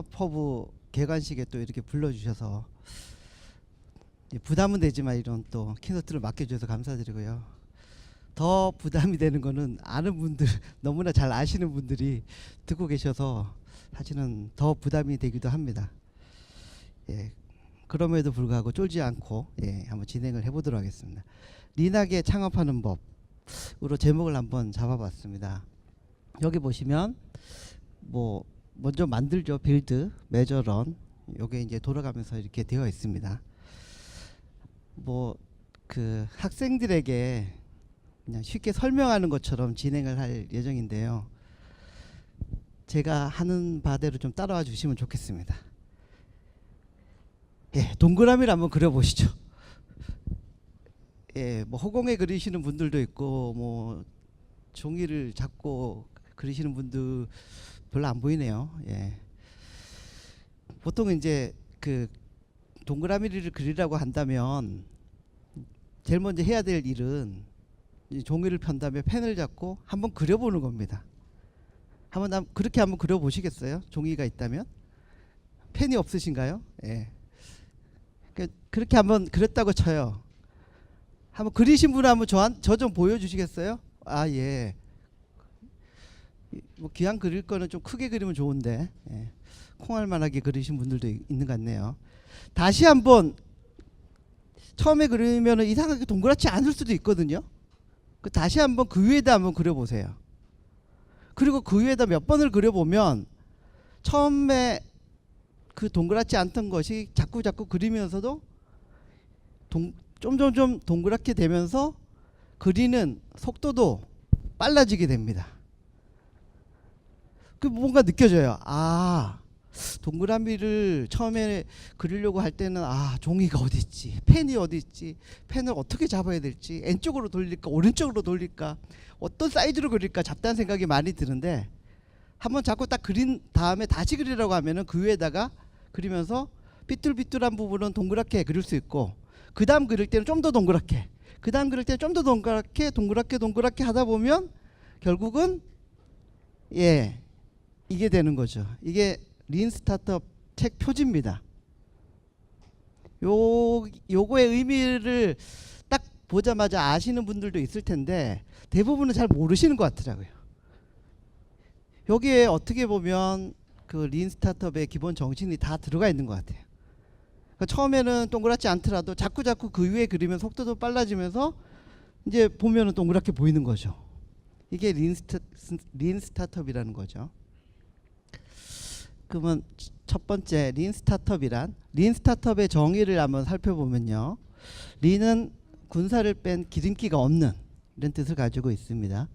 창업허브 개관식에 또 이렇게 불러주셔서 부담은 되지만 이런 또 키노트를 맡겨주셔서 감사드리고요. 더 부담이 되는 거는 아는 분들 너무나 잘 아시는 분들이 듣고 계셔서 사실은 더 부담이 되기도 합니다. 예, 그럼에도 불구하고 쫄지 않고 한번 진행을 해보도록 하겠습니다. 린하게 창업하는 법으로 제목을 한번 잡아봤습니다. 여기 보시면 뭐 먼저 만들죠. 빌드, 메저, 런. 요게 이제 돌아가면서 이렇게 되어 있습니다. 뭐 그 학생들에게 그냥 쉽게 설명하는 것처럼 진행을 할 예정인데요. 제가 하는 바대로 좀 따라와 주시면 좋겠습니다. 예, 동그라미를 한번 그려보시죠. 예, 뭐 허공에 그리시는 분들도 있고 뭐 종이를 잡고 그리시는 분들 별로 안 보이네요. 예. 보통 이제 그 동그라미를 그리라고 한다면 제일 먼저 해야 될 일은 종이를 편 다음에 펜을 잡고 한번 그려보는 겁니다. 그렇게 한번 그려보시겠어요? 종이가 있다면? 펜이 없으신가요? 예. 그렇게 한번 그렸다고 쳐요. 한번 그리신 분 한번 저 좀 보여주시겠어요? 아, 예. 뭐 기왕 그릴 거는 좀 크게 그리면 좋은데 콩알만하게 그리신 분들도 있는 것 같네요. 다시 한번 처음에 그리면 이상하게 동그랗지 않을 수도 있거든요. 다시 한번 그 위에다 한번 그려보세요. 그리고 그 위에다 몇 번을 그려보면 처음에 그 동그랗지 않던 것이 자꾸 그리면서도 좀 동그랗게 되면서 그리는 속도도 빨라지게 됩니다. 그 뭔가 느껴져요. 아, 동그라미를 처음에 그리려고 할 때는 종이가 어디 있지, 펜이 어디 있지, 펜을 어떻게 잡아야 될지, 왼쪽으로 돌릴까 오른쪽으로 돌릴까 어떤 사이즈로 그릴까 잡다는 생각이 많이 드는데 한번 자꾸 딱 그린 다음에 다시 그리라고 하면은 그 위에다가 그리면서 삐뚤삐뚤한 부분은 동그랗게 그릴 수 있고 그 다음 그릴 때는 좀 더 동그랗게, 그 다음 그릴 때는 좀 더 동그랗게 하다 보면 결국은 이게 되는 거죠. 이게 린 스타트업 책 표지입니다. 요거의 의미를 딱 보자마자 아시는 분들도 있을 텐데 대부분은 잘 모르시는 것 같더라고요. 여기에 어떻게 보면 그 린 스타트업의 기본 정신이 다 들어가 있는 것 같아요. 그러니까 처음에는 동그랗지 않더라도 자꾸 그 위에 그리면 속도도 빨라지면서 이제 보면은 동그랗게 보이는 거죠. 이게 린 스타트업이라는 거죠. 그러면 첫 번째 린 스타트업의 정의를 한번 살펴보면요. 린은 군사를 뺀 기름기가 없는 이런 뜻을 가지고 있습니다.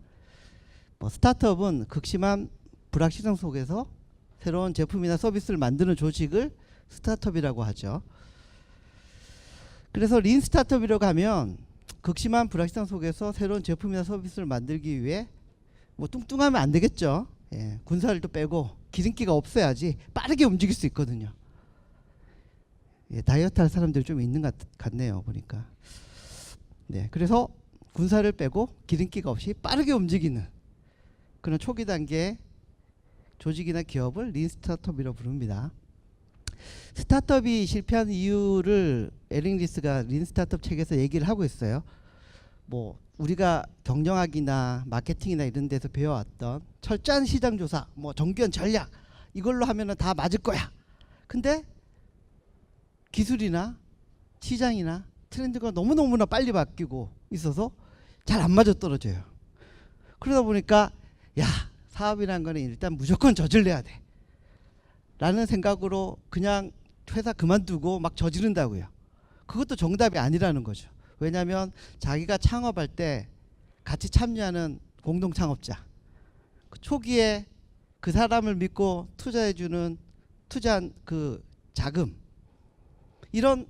스타트업은 극심한 불확실성 속에서 새로운 제품이나 서비스를 만드는 조직을 스타트업이라고 하죠. 그래서 린 스타트업이라고 하면 극심한 불확실성 속에서 새로운 제품이나 서비스를 만들기 위해 뭐 뚱뚱하면 안 되겠죠. 군사를 또 빼고 기름기가 없어야지 빠르게 움직일 수 있거든요. 다이어트 할 사람들이 좀 있는 것 같네요 보니까. 그래서 군사를 빼고 기름기가 없이 빠르게 움직이는 그런 초기 단계 조직이나 기업을 린 스타트업이라고 부릅니다. 스타트업이 실패한 이유를 에릭 리스가 린 스타트업 책에서 얘기를 하고 있어요. 뭐 우리가 경영학이나 마케팅이나 이런 데서 배워왔던 철저한 시장 조사, 뭐 정교한 전략 이걸로 하면은 다 맞을 거야. 근데 기술이나 시장이나 트렌드가 너무너무나 빨리 바뀌고 있어서 잘 안 맞아떨어져요. 그러다 보니까 사업이라는 거는 일단 무조건 저질러야 돼 라는 생각으로 그냥 회사 그만두고 막 저지른다고요. 그것도 정답이 아니라는 거죠. 왜냐하면 자기가 창업할 때 같이 참여하는 공동 창업자, 그 초기에 그 사람을 믿고 투자한 그 자금, 이런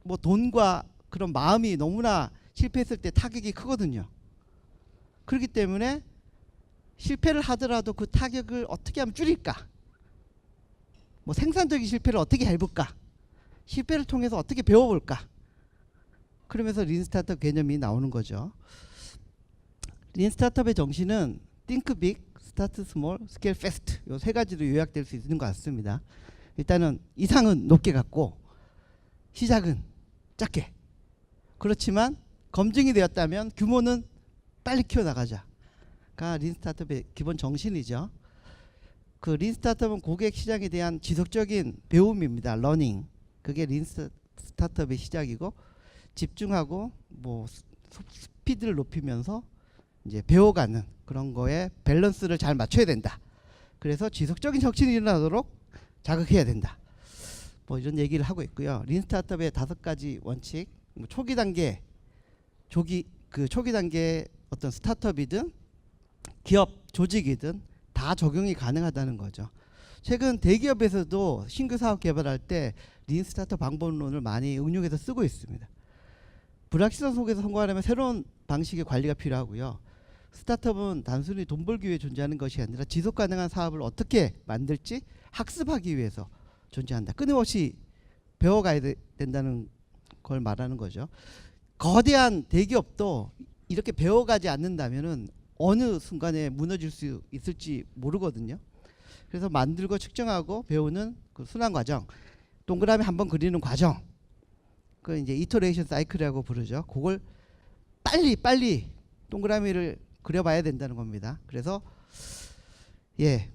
뭐 돈과 그런 마음이 너무나 실패했을 때 타격이 크거든요. 그렇기 때문에 실패를 하더라도 그 타격을 어떻게 하면 줄일까, 뭐 생산적인 실패를 어떻게 해볼까, 실패를 통해서 어떻게 배워볼까, 그러면서 린 스타트업 개념이 나오는 거죠. 린 스타트업의 정신은 Think Big, 스타트 스몰, 스케일 패스트 요 세 가지로 요약될 수 있는 것 같습니다. 일단은 이상은 높게 갖고 시작은 작게. 그렇지만 검증이 되었다면 규모는 빨리 키워나가자가 린 스타트업의 기본 정신이죠. 그 린 스타트업은 고객 시장에 대한 지속적인 배움입니다. 러닝. 그게 린 스타트업의 시작이고, 집중하고 뭐 스피드를 높이면서 이제 배워가는 그런 거에 밸런스를 잘 맞춰야 된다. 그래서 지속적인 혁신이 일어나도록 자극해야 된다. 뭐 이런 얘기를 하고 있고요. 린 스타트업의 5가지 원칙. 뭐 초기 단계 어떤 스타트업이든 기업 조직이든 다 적용이 가능하다는 거죠. 최근 대기업에서도 신규 사업 개발할 때 린 스타트업 방법론을 많이 응용해서 쓰고 있습니다. 불확실성 속에서 성공하려면 새로운 방식의 관리가 필요하고요. 스타트업은 단순히 돈 벌기 위해 존재하는 것이 아니라 지속 가능한 사업을 어떻게 만들지 학습하기 위해서 존재한다. 끊임없이 배워가야 된다는 걸 말하는 거죠. 거대한 대기업도 이렇게 배워가지 않는다면은 어느 순간에 무너질 수 있을지 모르거든요. 그래서 만들고 측정하고 배우는 그 순환 과정, 동그라미 한번 그리는 과정, 그 이제 이터레이션 사이클이라고 부르죠. 그걸 빨리 동그라미를 그려봐야 된다는 겁니다. 그래서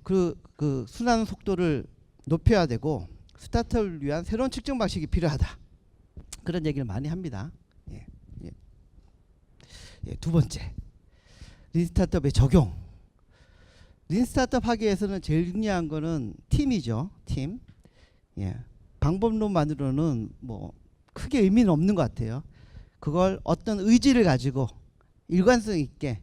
그 순환 속도를 높여야 되고 스타트업을 위한 새로운 측정 방식이 필요하다. 그런 얘기를 많이 합니다. 두 번째, 린 스타트업의 적용. 린 스타트업 하기 위해서는 제일 중요한 거는 팀이죠. 팀. 방법론만으로는 뭐 크게 의미는 없는 것 같아요. 그걸 어떤 의지를 가지고 일관성 있게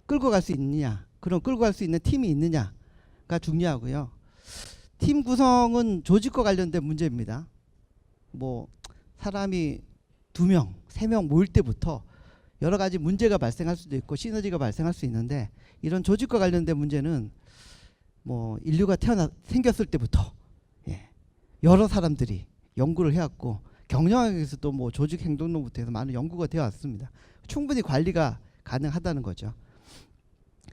끌고 갈 수 있느냐, 그런 끌고 갈 수 있는 팀이 있느냐가 중요하고요. 팀 구성은 조직과 관련된 문제입니다. 뭐 사람이 2명, 3명 모일 때부터 여러 가지 문제가 발생할 수도 있고 시너지가 발생할 수 있는데, 이런 조직과 관련된 문제는 뭐 인류가 생겼을 때부터 여러 사람들이 연구를 해왔고, 경영학에서도 뭐 조직 행동론부터 해서 많은 연구가 되어 왔습니다. 충분히 관리가 가능하다는 거죠.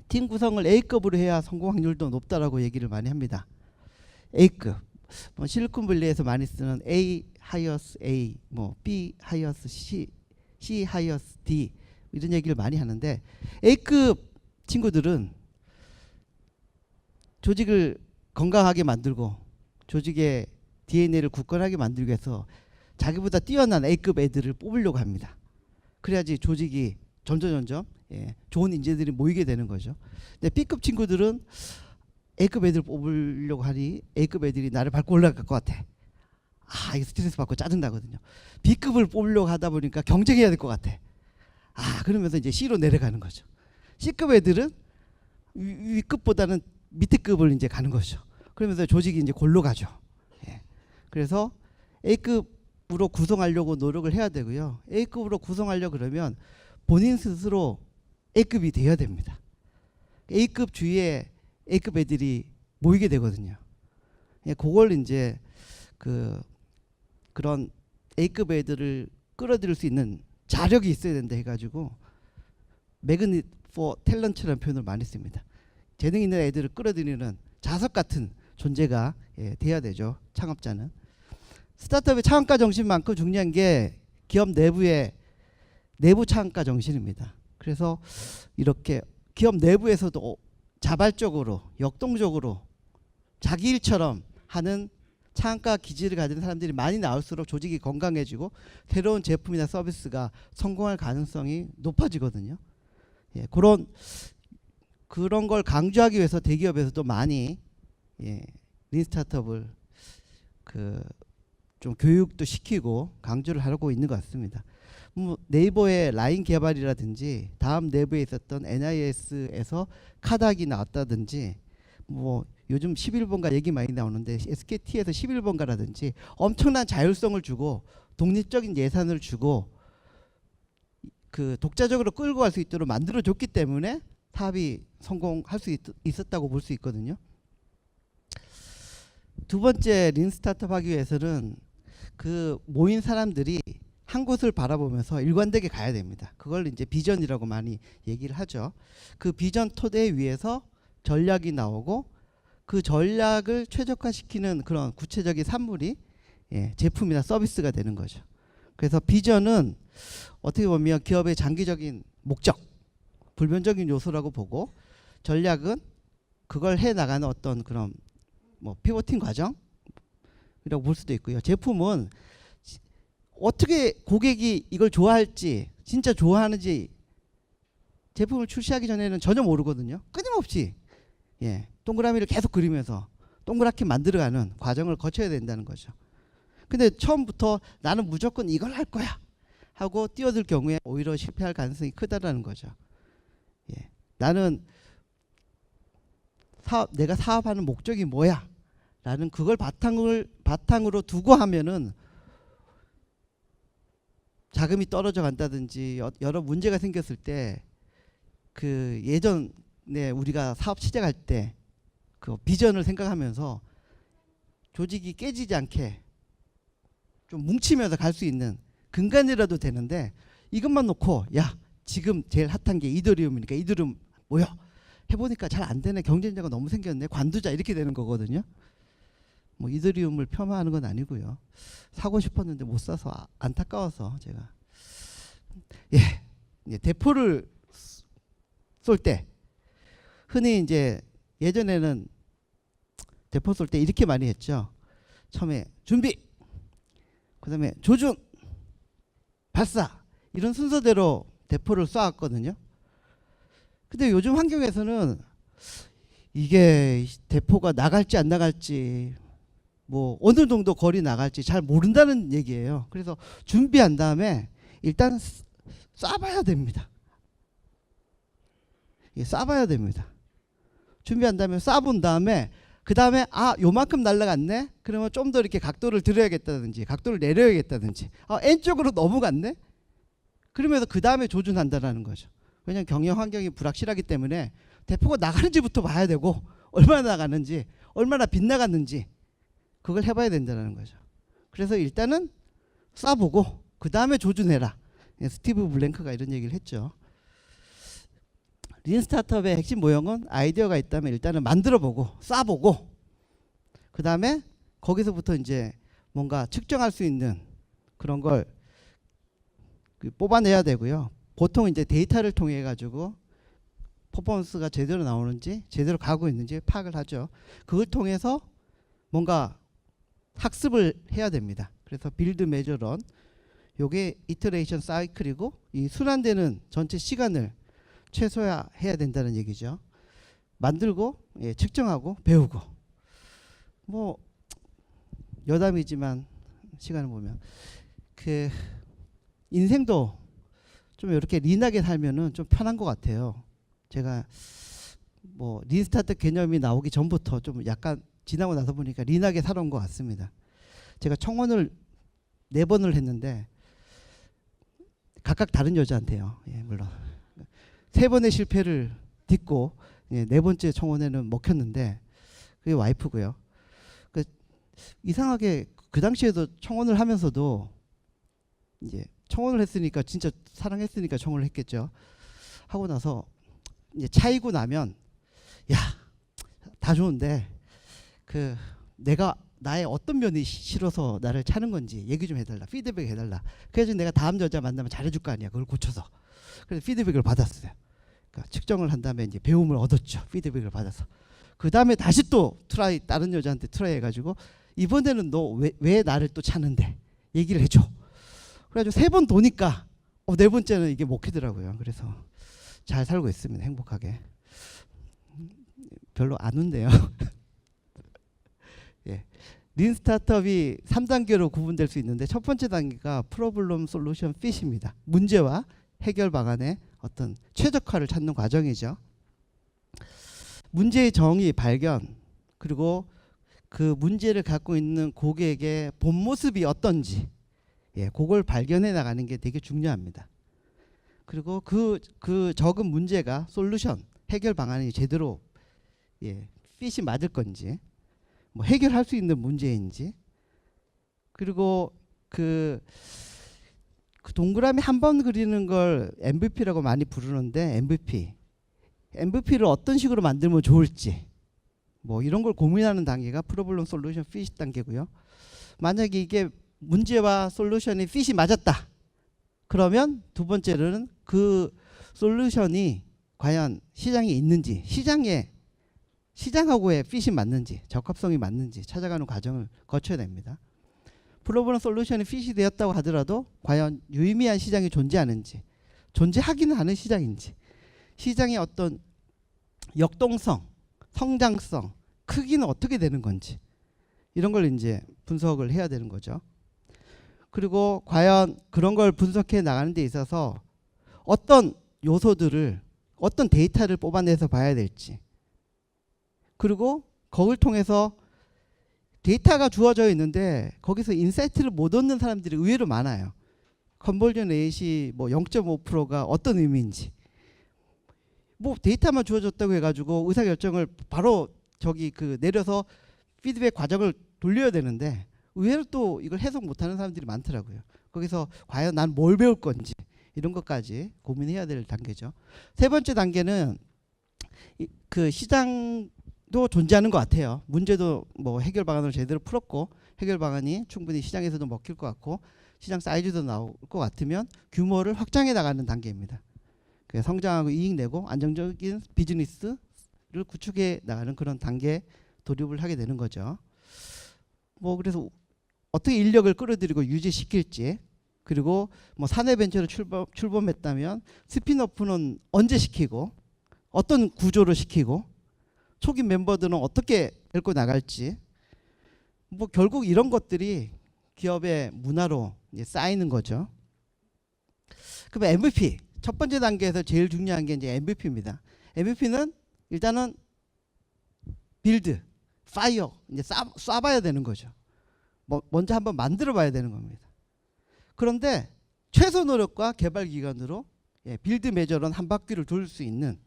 팀 구성을 A급으로 해야 성공 확률도 높다라고 얘기를 많이 합니다. A급. 뭐 실리콘밸리에서 많이 쓰는 A 하이어스 A, 뭐 B 하이어스 C, C 하이어스 D 이런 얘기를 많이 하는데, A급 친구들은 조직을 건강하게 만들고 조직의 DNA를 굳건하게 만들기 위해서 자기보다 뛰어난 A급 애들을 뽑으려고 합니다. 그래야지 조직이 점점 좋은 인재들이 모이게 되는 거죠. 근데 B급 친구들은 A급 애들 뽑으려고 하니 A급 애들이 나를 밟고 올라갈 것 같아. 이게 스트레스 받고 짜증나거든요. B급을 뽑으려고 하다 보니까 경쟁해야 될 것 같아. 그러면서 이제 C로 내려가는 거죠. C급 애들은 위급보다는 밑에 급을 이제 가는 거죠. 그러면서 조직이 이제 골로 가죠. 그래서 A급으로 구성하려고 노력을 해야 되고요. A급으로 구성하려고 그러면 본인 스스로 A급이 되어야 됩니다. A급 주위에 A급 애들이 모이게 되거든요. 그걸 이제 그런 A급 애들을 끌어들일 수 있는 자력이 있어야 된다 해가지고 매그닛 포 탤런트라는 표현을 많이 씁니다. 재능 있는 애들을 끌어들이는 자석 같은 존재가 돼야 되죠. 창업자는. 스타트업의 창업가 정신만큼 중요한 게 기업 내부의 내부 창업가 정신입니다. 그래서 이렇게 기업 내부에서도 자발적으로 역동적으로 자기 일처럼 하는 창업가 기질을 가진 사람들이 많이 나올수록 조직이 건강해지고 새로운 제품이나 서비스가 성공할 가능성이 높아지거든요. 그런 걸 강조하기 위해서 대기업에서도 많이 린 스타트업을 좀 교육도 시키고 강조를 하고 있는 것 같습니다. 뭐 네이버의 라인 개발이라든지 다음 내부에 있었던 NIS에서 카닥이 나왔다든지, 뭐 요즘 11번가 얘기 많이 나오는데 SKT에서 11번가라든지 엄청난 자율성을 주고 독립적인 예산을 주고 그 독자적으로 끌고 갈 수 있도록 만들어줬기 때문에 사업이 성공할 수 있었다고 볼 수 있거든요. 두 번째, 린 스타트업 하기 위해서는 그 모인 사람들이 한 곳을 바라보면서 일관되게 가야 됩니다. 그걸 이제 비전이라고 많이 얘기를 하죠. 그 비전 토대 위에서 전략이 나오고 그 전략을 최적화시키는 그런 구체적인 산물이 제품이나 서비스가 되는 거죠. 그래서 비전은 어떻게 보면 기업의 장기적인 목적, 불변적인 요소라고 보고, 전략은 그걸 해 나가는 어떤 그런 뭐 피보팅 과정이라고 볼 수도 있고요. 제품은 어떻게 고객이 이걸 좋아할지, 진짜 좋아하는지 제품을 출시하기 전에는 전혀 모르거든요. 끊임없이 동그라미를 계속 그리면서 동그랗게 만들어가는 과정을 거쳐야 된다는 거죠. 근데 처음부터 나는 무조건 이걸 할 거야 하고 뛰어들 경우에 오히려 실패할 가능성이 크다라는 거죠. 나는 내가 사업하는 목적이 뭐야 라는 그걸 바탕으로 두고 하면은 자금이 떨어져 간다든지 여러 문제가 생겼을 때 그 예전에 우리가 사업 시작할 때 그 비전을 생각하면서 조직이 깨지지 않게 좀 뭉치면서 갈 수 있는 근간이라도 되는데, 이것만 놓고 야 지금 제일 핫한 게 이더리움이니까 이더리움 모여 해보니까 잘 안 되네, 경쟁자가 너무 생겼네, 관두자, 이렇게 되는 거거든요. 뭐 이더리움을 폄하하는 건 아니고요. 사고 싶었는데 못 사서 안타까워서 제가 대포를 쏠 때 흔히 이제 예전에는 대포 쏠 때 이렇게 많이 했죠. 처음에 준비, 그다음에 조준, 발사, 이런 순서대로 대포를 쏘았거든요. 근데 요즘 환경에서는 이게 대포가 나갈지 안 나갈지, 뭐 어느 정도 거리 나갈지 잘 모른다는 얘기예요. 그래서 준비한 다음에 일단 쏴봐야 됩니다. 쏴봐야 됩니다. 준비한 다음에 쏴본 다음에 그 다음에 요만큼 날아갔네? 그러면 좀 더 이렇게 각도를 들여야겠다든지 각도를 내려야겠다든지 N쪽으로 넘어갔네? 그러면서 그 다음에 조준한다라는 거죠. 왜냐하면 경영 환경이 불확실하기 때문에 대포가 나가는지부터 봐야 되고, 얼마나 나가는지, 얼마나 빗나갔는지 그걸 해봐야 된다는 거죠. 그래서 일단은 쏴보고 그 다음에 조준해라. 스티브 블랭크가 이런 얘기를 했죠. 린 스타트업의 핵심 모형은 아이디어가 있다면 일단은 만들어보고 쏴보고 그 다음에 거기서부터 이제 뭔가 측정할 수 있는 그런 걸 뽑아내야 되고요. 보통 이제 데이터를 통해 가지고 퍼포먼스가 제대로 나오는지 제대로 가고 있는지 파악을 하죠. 그걸 통해서 뭔가 학습을 해야 됩니다. 그래서 빌드 메저런, 요게 이터레이션 사이클이고, 이 순환되는 전체 시간을 최소화해야 된다는 얘기죠. 만들고 측정하고 배우고, 뭐 여담이지만 시간을 보면 그 인생도 좀 이렇게 린하게 살면은 좀 편한 것 같아요. 제가 뭐 린스타트 개념이 나오기 전부터 좀 약간 지나고 나서 보니까 린하게 살아온 것 같습니다. 제가 청혼을 4번을 했는데 각각 다른 여자한테요. 물론 3번의 실패를 딛고 4번째 청혼에는 먹혔는데 그게 와이프고요. 이상하게 그 당시에도 청혼을 하면서도 이제 청혼을 했으니까 진짜 사랑했으니까 청혼을 했겠죠. 하고 나서 이제 차이고 나면 야, 다 좋은데 그 내가 나의 어떤 면이 싫어서 나를 차는 건지 얘기 좀 해달라, 피드백 해달라. 그래서 내가 다음 여자 만나면 잘해줄 거 아니야, 그걸 고쳐서. 그래서 피드백을 받았어요. 그러니까 측정을 한 다음에 이제 배움을 얻었죠. 피드백을 받아서 그 다음에 다시 또 다른 여자한테 트라이 해가지고 이번에는 너 왜 나를 또 차는데 얘기를 해줘. 그래가지고 3번 도니까 4번째는 이게 먹히더라고요. 그래서 잘 살고 있습니다. 행복하게. 별로 안 운대요. 린 스타트업이 3단계로 구분될 수 있는데, 첫 번째 단계가 프로블럼 솔루션 핏입니다. 문제와 해결 방안의 어떤 최적화를 찾는 과정이죠. 문제의 정의 발견, 그리고 그 문제를 갖고 있는 고객의 본 모습이 어떤지, 그걸 발견해 나가는 게 되게 중요합니다. 그리고 그 적은 문제가 솔루션, 해결 방안이 제대로 핏이 맞을 건지, 뭐 해결할 수 있는 문제인지, 그리고 그 동그라미 한 번 그리는 걸 MVP라고 많이 부르는데, MVP MVP를 어떤 식으로 만들면 좋을지 뭐 이런 걸 고민하는 단계가 프로블럼 솔루션 핏 단계고요. 만약에 이게 문제와 솔루션이 핏이 맞았다. 그러면 두 번째로는 그 솔루션이 과연 시장에 있는지, 시장하고의 핏이 맞는지, 적합성이 맞는지 찾아가는 과정을 거쳐야 됩니다. 프로블럼 솔루션이 핏이 되었다고 하더라도 과연 유의미한 시장이 존재하는지, 존재하기는 하는 시장인지, 시장의 어떤 역동성, 성장성, 크기는 어떻게 되는 건지 이런 걸 이제 분석을 해야 되는 거죠. 그리고 과연 그런 걸 분석해 나가는 데 있어서 어떤 요소들을, 어떤 데이터를 뽑아내서 봐야 될지, 그리고 그걸 통해서 데이터가 주어져 있는데 거기서 인사이트를 못 얻는 사람들이 의외로 많아요. 컨버전 레이시 뭐 0.5%가 어떤 의미인지, 뭐 데이터만 주어졌다고 해가지고 의사결정을 바로 저기 그 내려서 피드백 과정을 돌려야 되는데 의외로 또 이걸 해석 못하는 사람들이 많더라고요. 거기서 과연 난 뭘 배울 건지 이런 것까지 고민해야 될 단계죠. 세 번째 단계는 그 시장도 존재하는 것 같아요. 문제도 뭐 해결 방안을 제대로 풀었고 해결 방안이 충분히 시장에서도 먹힐 것 같고 시장 사이즈도 나올 것 같으면 규모를 확장해 나가는 단계입니다. 성장하고 이익 내고 안정적인 비즈니스를 구축해 나가는 그런 단계에 돌입을 하게 되는 거죠. 뭐 그래서 어떻게 인력을 끌어들이고 유지시킬지, 그리고 뭐 사내 벤처를 출범했다면 스핀오프는 언제 시키고 어떤 구조로 시키고 초기 멤버들은 어떻게 데리고 나갈지, 뭐 결국 이런 것들이 기업의 문화로 이제 쌓이는 거죠. 그럼 MVP 첫 번째 단계에서 제일 중요한 게 이제 MVP입니다. MVP는 일단은 빌드, 파이어 이제 쏴봐야 되는 거죠. 먼저 한번 만들어봐야 되는 겁니다. 그런데 최소 노력과 개발 기간으로 빌드 메저런 한 바퀴를 돌 수 있는,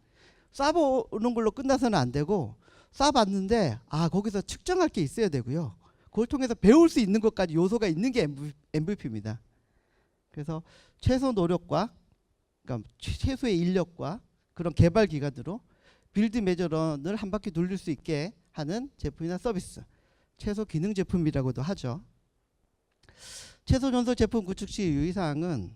쏴보는 걸로 끝나서는 안 되고 쏴봤는데 거기서 측정할 게 있어야 되고요. 그걸 통해서 배울 수 있는 것까지 요소가 있는 게 MVP입니다. 그래서 최소 노력과 그러니까 최소의 인력과 그런 개발 기간으로 빌드 메저런을 한 바퀴 돌릴 수 있게 하는 제품이나 서비스, 최소 기능 제품이라고도 하죠. 최소 전속 제품 구축 시 유의사항은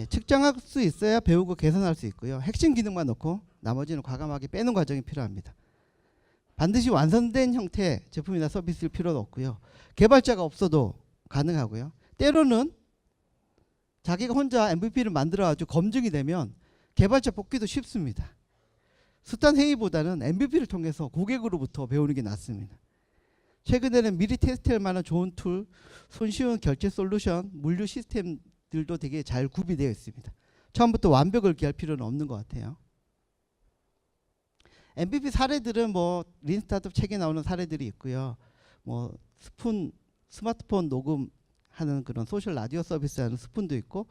측정할 수 있어야 배우고 개선할 수 있고요. 핵심 기능만 넣고 나머지는 과감하게 빼는 과정이 필요합니다. 반드시 완성된 형태의 제품이나 서비스일 필요도 없고요. 개발자가 없어도 가능하고요. 때로는 자기가 혼자 MVP를 만들어가지고 검증이 되면 개발자 뽑기도 쉽습니다. 숱한 회의보다는 MVP를 통해서 고객으로부터 배우는 게 낫습니다. 최근에는 미리 테스트할 만한 좋은 툴, 손쉬운 결제 솔루션, 물류 시스템들도 되게 잘 구비되어 있습니다. 처음부터 완벽을 기할 필요는 없는 것 같아요. MVP 사례들은 뭐 린스타트업 책에 나오는 사례들이 있고요. 뭐 스마트폰 녹음하는 그런 소셜 라디오 서비스하는 스푼도 있고,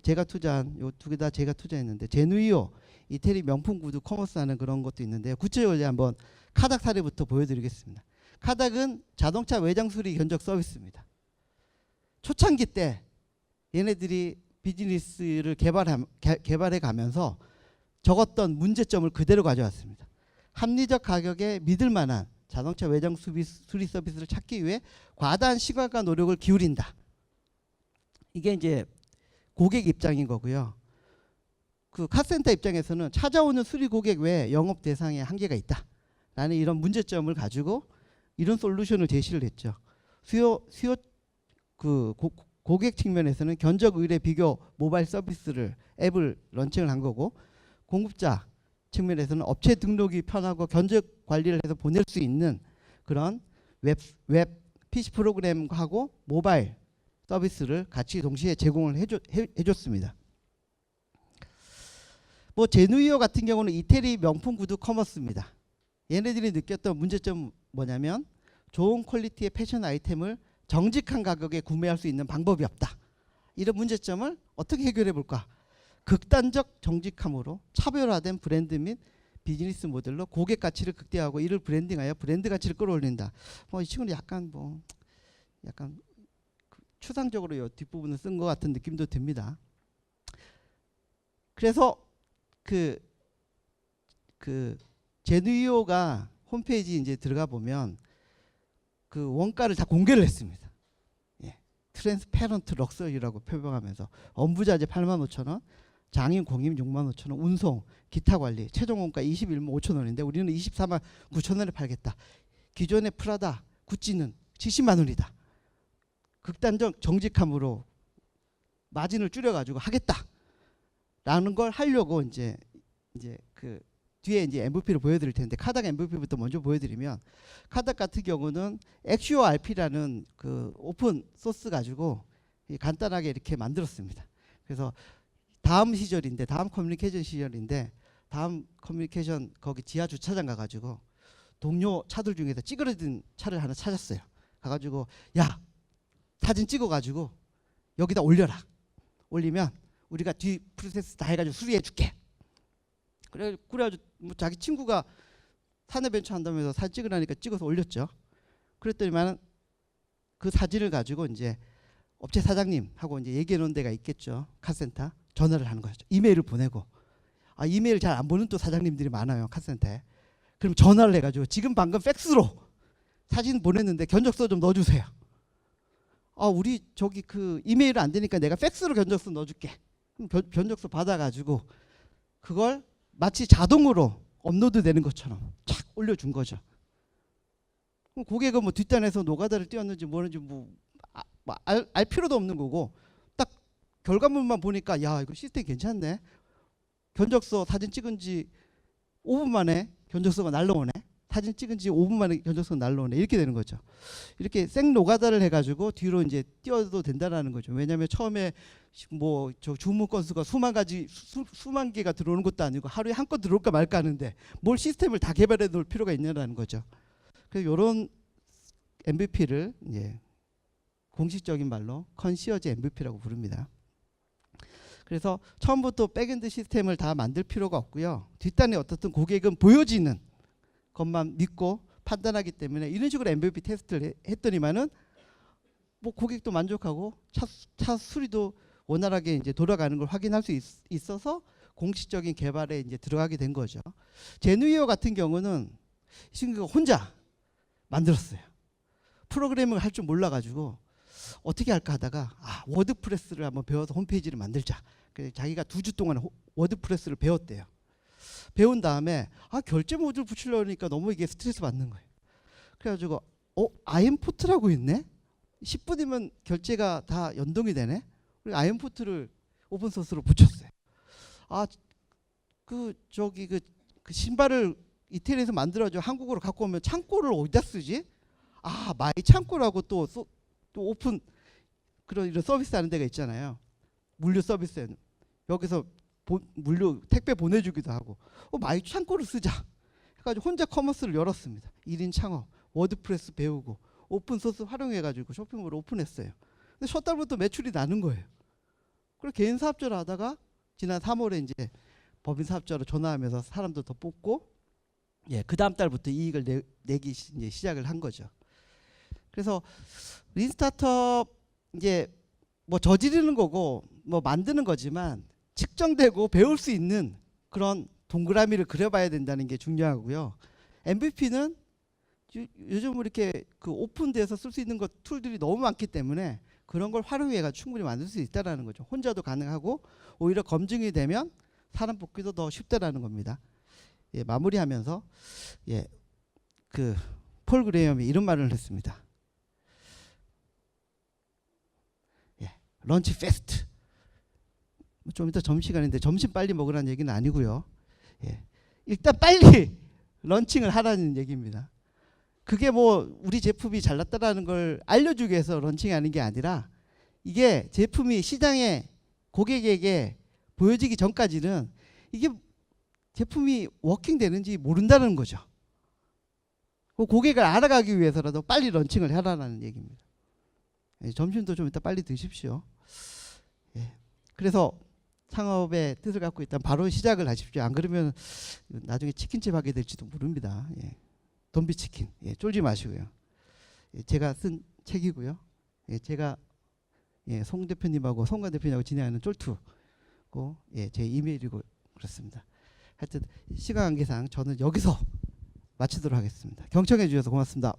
제가 투자한 요 두 개 다 제가 투자했는데 제누이오 이태리 명품 구두 커머스 하는 그런 것도 있는데요. 구체적으로 한번 카닥 사례부터 보여드리겠습니다. 카닥은 자동차 외장 수리 견적 서비스입니다. 초창기 때 얘네들이 비즈니스를 개발해 가면서 적었던 문제점을 그대로 가져왔습니다. 합리적 가격에 믿을 만한 자동차 외장 수리 서비스를 찾기 위해 과다한 시간과 노력을 기울인다. 이게 이제 고객 입장인 거고요. 그 카센터 입장에서는 찾아오는 수리 고객 외에 영업 대상에 한계가 있다 라는 이런 문제점을 가지고 이런 솔루션을 제시를 했죠. 고객 측면에서는 견적 의뢰 비교 모바일 서비스를 앱을 런칭을 한 거고, 공급자 측면에서는 업체 등록이 편하고 견적 관리를 해서 보낼 수 있는 그런 웹 PC 프로그램하고 모바일 서비스를 같이 동시에 제공을 해줬습니다. 뭐 제누이오 같은 경우는 이태리 명품 구두 커머스입니다. 얘네들이 느꼈던 문제점 뭐냐면 좋은 퀄리티의 패션 아이템을 정직한 가격에 구매할 수 있는 방법이 없다. 이런 문제점을 어떻게 해결해 볼까? 극단적 정직함으로 차별화된 브랜드 및 비즈니스 모델로 고객 가치를 극대화하고 이를 브랜딩하여 브랜드 가치를 끌어올린다. 이 친구는 약간 추상적으로 이 뒷부분을 쓴 것 같은 느낌도 듭니다. 그래서 그 그 제누이오가 홈페이지 이제 들어가 보면 그 원가를 다 공개를 했습니다. 예. 트랜스페런트 럭셔리라고 표방하면서 엄부자재 85,000원, 장인 공임 65,000원, 운송, 기타 관리, 최종 원가 21만 5천 원인데 우리는 24만 9천 원에 팔겠다. 기존의 프라다, 구찌는 70만 원이다. 극단적 정직함으로 마진을 줄여가지고 하겠다라는 걸 하려고 이제 그 뒤에 이제 MVP를 보여드릴 텐데 카닥 MVP부터 먼저 보여드리면 카닥 같은 경우는 XORP라는 그 오픈 소스 가지고 간단하게 이렇게 만들었습니다. 그래서 다음 커뮤니케이션 시절인데 다음 커뮤니케이션 거기 지하 주차장 가가지고 동료 차들 중에서 찌그러진 차를 하나 찾았어요. 가가지고 야 사진 찍어가지고 여기다 올려라. 올리면 우리가 뒤 프로세스 다 해가지고 수리해 줄게. 그래가지고 뭐 자기 친구가 사내 벤처 한다면서 사진 찍으라니까 찍어서 올렸죠. 그랬더니만은 그 사진을 가지고 이제 업체 사장님하고 이제 얘기해 놓은 데가 있겠죠. 카센터 전화를 하는 거죠. 이메일을 보내고 이메일 잘 안 보는 또 사장님들이 많아요. 카센터에. 그럼 전화를 해가지고 지금 방금 팩스로 사진 보냈는데 견적서 좀 넣어주세요. 우리 저기 그 이메일 안 되니까 내가 팩스로 견적서 넣어줄게. 그럼 견적서 받아가지고 그걸 마치 자동으로 업로드 되는 것처럼 착 올려준 거죠. 그럼 고객은 뭐 뒷단에서 노가다를 띄웠는지 뭐는지 알 필요도 없는 거고 딱 결과물만 보니까 야 이거 시스템 괜찮네. 견적서 사진 찍은 지 5분 만에 견적서가 날라오네. 사진 찍은 지 5분 만에 견적서가 날라오네. 이렇게 되는 거죠. 이렇게 생 노가다를 해가지고 뒤로 이제 띄워도 된다라는 거죠. 왜냐하면 처음에 뭐 저 주문 건수가 수만 개가 들어오는 것도 아니고 하루에 한 건 들어올까 말까 하는데 뭘 시스템을 다 개발해 놓을 필요가 있냐라는 거죠. 그래서 이런 MVP를 이제 공식적인 말로 컨시어지 MVP라고 부릅니다. 그래서 처음부터 백엔드 시스템을 다 만들 필요가 없고요. 뒷단에 어떻든 고객은 보여지는 것만 믿고 판단하기 때문에 이런 식으로 MVP 테스트를 했더니만은 뭐 고객도 만족하고 차 수리도 원활하게 이제 돌아가는 걸 확인할 수 있어서 공식적인 개발에 이제 들어가게 된 거죠. 제누이오 같은 경우는 친구가 혼자 만들었어요. 프로그래밍을 할 줄 몰라가지고 어떻게 할까 하다가 워드프레스를 한번 배워서 홈페이지를 만들자. 그래서 자기가 2주 동안 워드프레스를 배웠대요. 배운 다음에 결제 모듈 붙이려고 하니까 너무 이게 스트레스 받는 거예요. 그래가지고 IM포트라고 있네. 10분이면 결제가 다 연동이 되네. 그리고 IM포트를 오픈소스로 붙였어요. 그 신발을 이태리에서 만들어가지고 한국으로 갖고 오면 창고를 어디다 쓰지? 마이 창고라고 또 오픈 이런 서비스 하는 데가 있잖아요. 물류 서비스에는 여기서 물류 택배 보내주기도 하고 마이 창고를 쓰자 해가지고 혼자 커머스를 열었습니다. 1인 창업, 워드프레스 배우고 오픈소스 활용해가지고 쇼핑몰을 오픈했어요. 근데 첫 달부터 매출이 나는 거예요. 그리고 개인 사업자를 하다가 지난 3월에 이제 법인 사업자로 전화하면서 사람도 더 뽑고 그 다음 달부터 이익을 내기 이제 시작을 한 거죠. 그래서 린 스타트업 이제 뭐 저지르는 거고 뭐 만드는 거지만 측정되고 배울 수 있는 그런 동그라미를 그려봐야 된다는 게 중요하고요. MVP는 요즘 이렇게 그 오픈돼서 쓸 수 있는 툴들이 너무 많기 때문에 그런 걸 활용해가 충분히 만들 수 있다라는 거죠. 혼자도 가능하고 오히려 검증이 되면 사람 뽑기도 더 쉽다라는 겁니다. 마무리하면서 그 폴 그레이엄이 이런 말을 했습니다. 런치 패스트. 좀 이따 점심시간인데 점심 빨리 먹으라는 얘기는 아니고요. 일단 빨리 런칭을 하라는 얘기입니다. 그게 뭐 우리 제품이 잘났다라는 걸 알려주기 위해서 런칭하는 게 아니라 이게 제품이 시장에 고객에게 보여지기 전까지는 이게 제품이 워킹되는지 모른다는 거죠. 고객을 알아가기 위해서라도 빨리 런칭을 해라라는 얘기입니다. 점심도 좀 이따 빨리 드십시오. 그래서 창업의 뜻을 갖고 있다면 바로 시작을 하십시오. 안 그러면 나중에 치킨집 하게 될지도 모릅니다. 돈비 치킨. 쫄지 마시고요. 제가 쓴 책이고요. 제가 송 대표님하고 송관 대표님하고 진행하는 쫄투고 제 이메일이고 그렇습니다. 하여튼 시간 관계상 저는 여기서 마치도록 하겠습니다. 경청해 주셔서 고맙습니다.